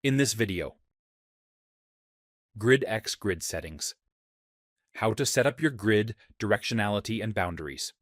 In this video, GridX Grid Settings. How to set up your grid, directionality, and boundaries.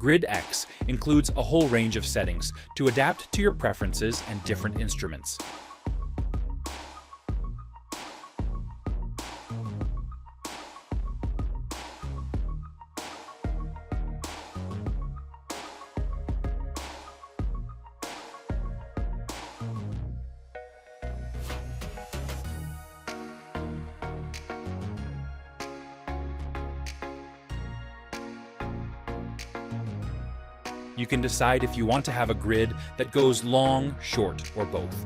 GridX includes a whole range of settings to adapt to your preferences and different instruments. You can decide if you want to have a grid that goes long, short, or both.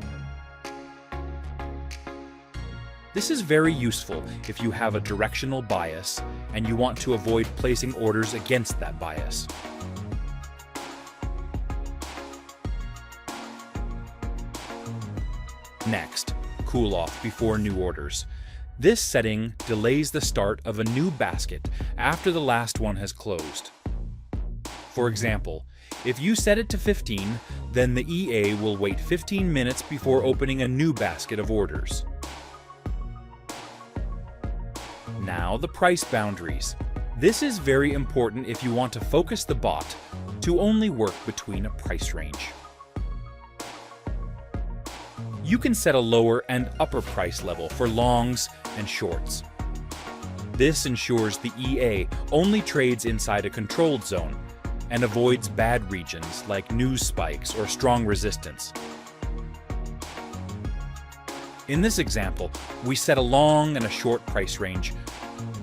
This is very useful if you have a directional bias and you want to avoid placing orders against that bias. Next, cool off before new orders. This setting delays the start of a new basket after the last one has closed. For example, if you set it to 15, then the EA will wait 15 minutes before opening a new basket of orders. Now the price boundaries. This is very important if you want to focus the bot to only work between a price range. You can set a lower and upper price level for longs and shorts. This ensures the EA only trades inside a controlled zone and avoids bad regions like news spikes or strong resistance. In this example, we set a long and a short price range,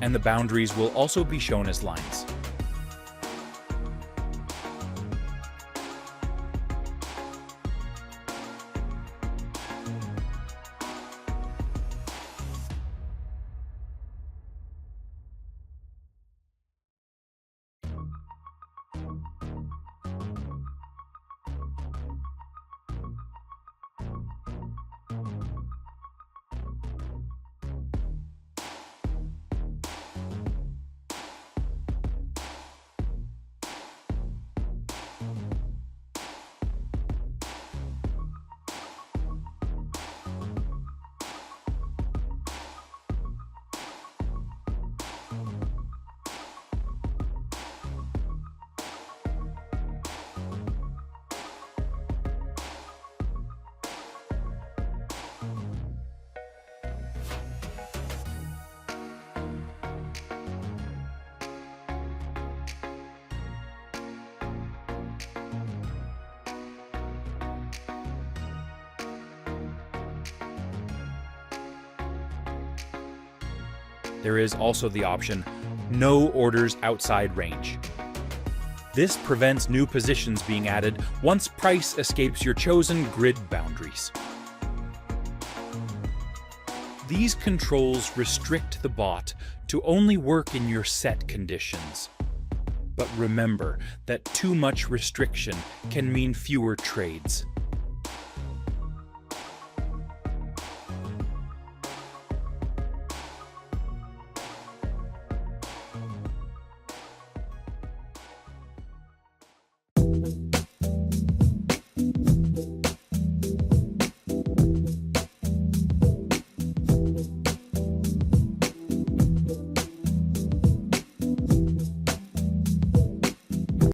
and the boundaries will also be shown as lines. There is also the option, no orders outside range. This prevents new positions being added once price escapes your chosen grid boundaries. These controls restrict the bot to only work in your set conditions. But remember that too much restriction can mean fewer trades.